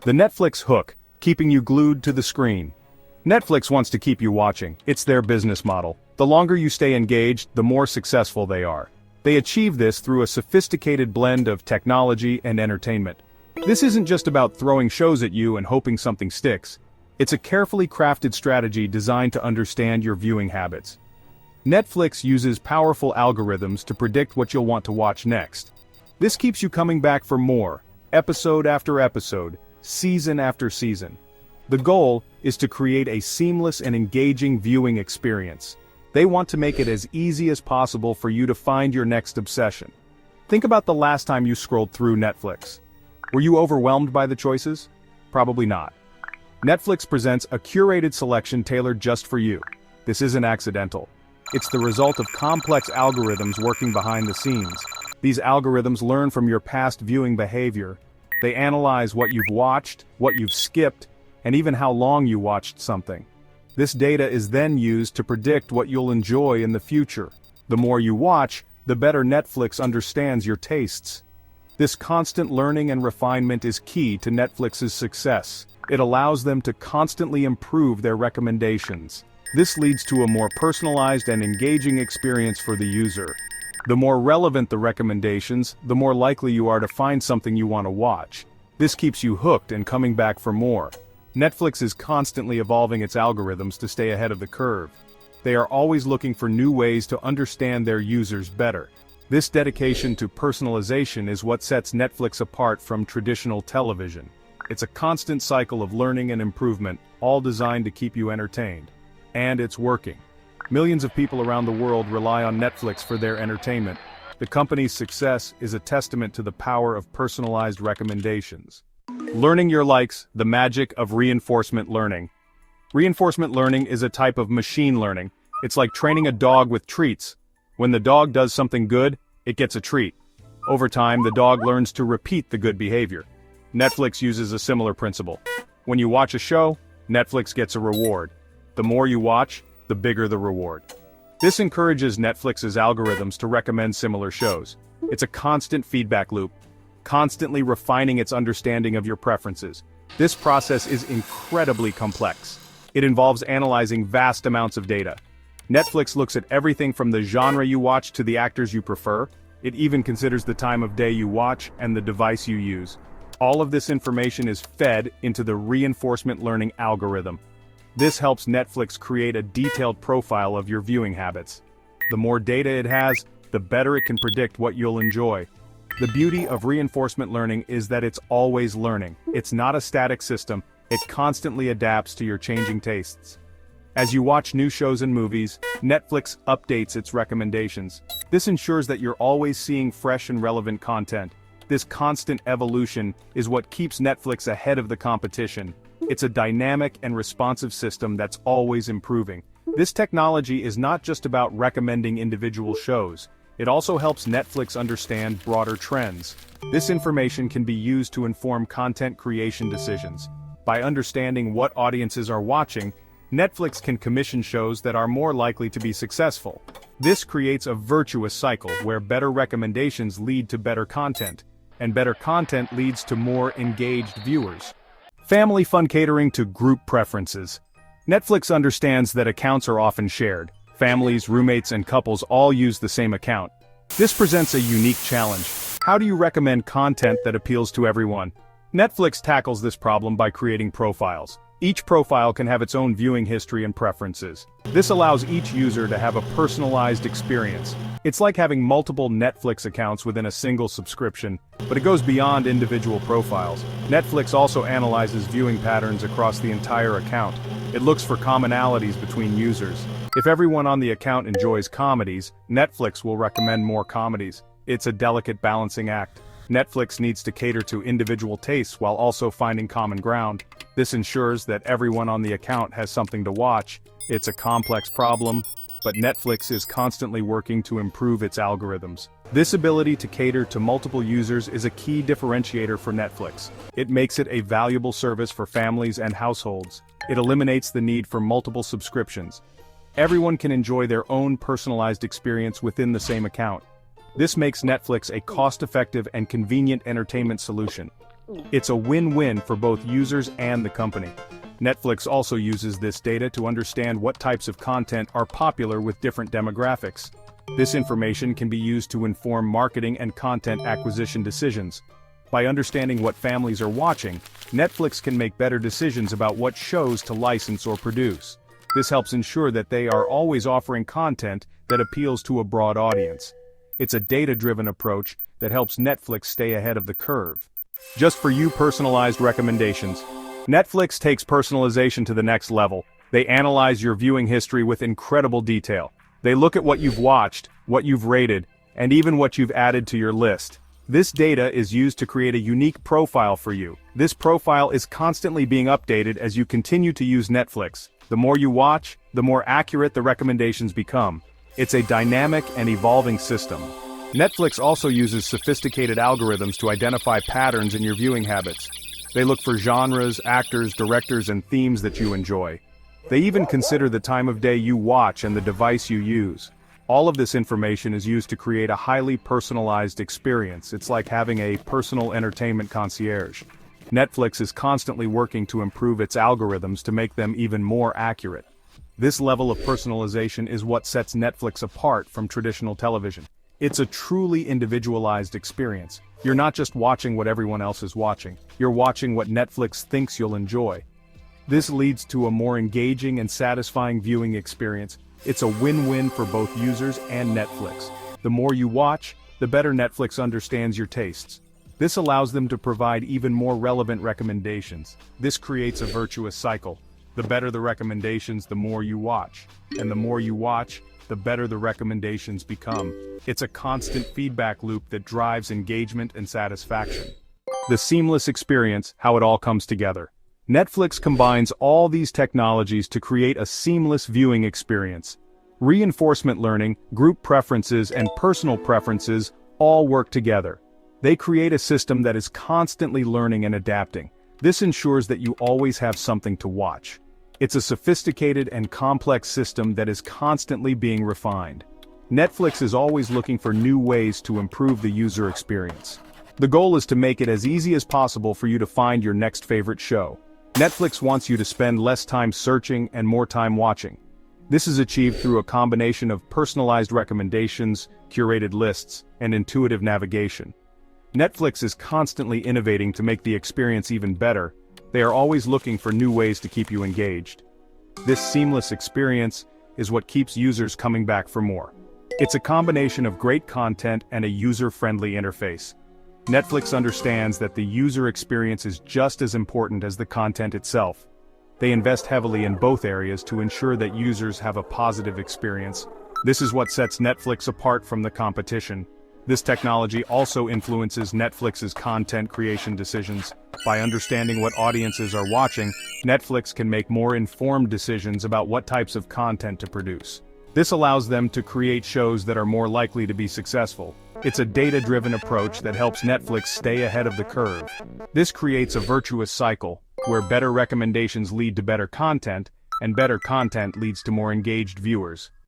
The Netflix hook, keeping you glued to the screen. Netflix wants to keep you watching. It's their business model. The longer you stay engaged, the more successful they are. They achieve this through a sophisticated blend of technology and entertainment. This isn't just about throwing shows at you and hoping something sticks. It's a carefully crafted strategy designed to understand your viewing habits. Netflix uses powerful algorithms to predict what you'll want to watch next. This keeps you coming back for more, episode after episode, season after season. The goal is to create a seamless and engaging viewing experience. They want to make it as easy as possible for you to find your next obsession. Think about the last time you scrolled through Netflix. Were you overwhelmed by the choices? Probably not. Netflix presents a curated selection tailored just for you. This isn't accidental. It's the result of complex algorithms working behind the scenes. These algorithms learn from your past viewing behavior. They analyze what you've watched, what you've skipped, and even how long you watched something. This data is then used to predict what you'll enjoy in the future. The more you watch, the better Netflix understands your tastes. This constant learning and refinement is key to Netflix's success. It allows them to constantly improve their recommendations. This leads to a more personalized and engaging experience for the user. The more relevant the recommendations, the more likely you are to find something you want to watch. This keeps you hooked and coming back for more. Netflix is constantly evolving its algorithms to stay ahead of the curve. They are always looking for new ways to understand their users better. This dedication to personalization is what sets Netflix apart from traditional television. It's a constant cycle of learning and improvement, all designed to keep you entertained. And it's working. Millions of people around the world rely on Netflix for their entertainment. The company's success is a testament to the power of personalized recommendations. Learning your likes, the magic of reinforcement learning. Reinforcement learning is a type of machine learning. It's like training a dog with treats. When the dog does something good, it gets a treat. Over time, the dog learns to repeat the good behavior. Netflix uses a similar principle. When you watch a show, Netflix gets a reward. The more you watch, the bigger the reward. This encourages Netflix's algorithms to recommend similar shows. It's a constant feedback loop, constantly refining its understanding of your preferences. This process is incredibly complex. It involves analyzing vast amounts of data. Netflix looks at everything from the genre you watch to the actors you prefer. It even considers the time of day you watch and the device you use. All of this information is fed into the reinforcement learning algorithm. This helps Netflix create a detailed profile of your viewing habits. The more data it has, the better it can predict what you'll enjoy. The beauty of reinforcement learning is that it's always learning. It's not a static system, it constantly adapts to your changing tastes. As you watch new shows and movies, Netflix updates its recommendations. This ensures that you're always seeing fresh and relevant content. This constant evolution is what keeps Netflix ahead of the competition. It's a dynamic and responsive system that's always improving. This technology is not just about recommending individual shows. It also helps Netflix understand broader trends. This information can be used to inform content creation decisions. By understanding what audiences are watching, Netflix can commission shows that are more likely to be successful. This creates a virtuous cycle where better recommendations lead to better content, and better content leads to more engaged viewers. Family fun catering to group preferences. Netflix understands that accounts are often shared. Families, roommates, and couples all use the same account. This presents a unique challenge. How do you recommend content that appeals to everyone? Netflix tackles this problem by creating profiles. Each profile can have its own viewing history and preferences. This allows each user to have a personalized experience. It's like having multiple Netflix accounts within a single subscription, but it goes beyond individual profiles. Netflix also analyzes viewing patterns across the entire account. It looks for commonalities between users. If everyone on the account enjoys comedies, Netflix will recommend more comedies. It's a delicate balancing act. Netflix needs to cater to individual tastes while also finding common ground. This ensures that everyone on the account has something to watch. It's a complex problem, but Netflix is constantly working to improve its algorithms. This ability to cater to multiple users is a key differentiator for Netflix. It makes it a valuable service for families and households. It eliminates the need for multiple subscriptions. Everyone can enjoy their own personalized experience within the same account. This makes Netflix a cost-effective and convenient entertainment solution. It's a win-win for both users and the company. Netflix also uses this data to understand what types of content are popular with different demographics. This information can be used to inform marketing and content acquisition decisions. By understanding what families are watching, Netflix can make better decisions about what shows to license or produce. This helps ensure that they are always offering content that appeals to a broad audience. It's a data-driven approach that helps Netflix stay ahead of the curve. Just for you, personalized recommendations. Netflix takes personalization to the next level. They analyze your viewing history with incredible detail. They look at what you've watched, what you've rated, and even what you've added to your list. This data is used to create a unique profile for you. This profile is constantly being updated as you continue to use Netflix. The more you watch, the more accurate the recommendations become. It's a dynamic and evolving system. Netflix also uses sophisticated algorithms to identify patterns in your viewing habits. They look for genres, actors, directors, and themes that you enjoy. They even consider the time of day you watch and the device you use. All of this information is used to create a highly personalized experience. It's like having a personal entertainment concierge. Netflix is constantly working to improve its algorithms to make them even more accurate. This level of personalization is what sets Netflix apart from traditional television. It's a truly individualized experience. You're not just watching what everyone else is watching, you're watching what Netflix thinks you'll enjoy. This leads to a more engaging and satisfying viewing experience. It's a win-win for both users and Netflix. The more you watch, the better Netflix understands your tastes. This allows them to provide even more relevant recommendations. This creates a virtuous cycle. The better the recommendations, the more you watch. And the more you watch, the better the recommendations become. It's a constant feedback loop that drives engagement and satisfaction. The seamless experience, how it all comes together. Netflix combines all these technologies to create a seamless viewing experience. Reinforcement learning, group preferences, and personal preferences all work together. They create a system that is constantly learning and adapting. This ensures that you always have something to watch. It's a sophisticated and complex system that is constantly being refined. Netflix is always looking for new ways to improve the user experience. The goal is to make it as easy as possible for you to find your next favorite show. Netflix wants you to spend less time searching and more time watching. This is achieved through a combination of personalized recommendations, curated lists, and intuitive navigation. Netflix is constantly innovating to make the experience even better. They are always looking for new ways to keep you engaged. This seamless experience is what keeps users coming back for more. It's a combination of great content and a user-friendly interface. Netflix understands that the user experience is just as important as the content itself. They invest heavily in both areas to ensure that users have a positive experience. This is what sets Netflix apart from the competition. This technology also influences Netflix's content creation decisions. By understanding what audiences are watching, Netflix can make more informed decisions about what types of content to produce. This allows them to create shows that are more likely to be successful. It's a data-driven approach that helps Netflix stay ahead of the curve. This creates a virtuous cycle, where better recommendations lead to better content, and better content leads to more engaged viewers.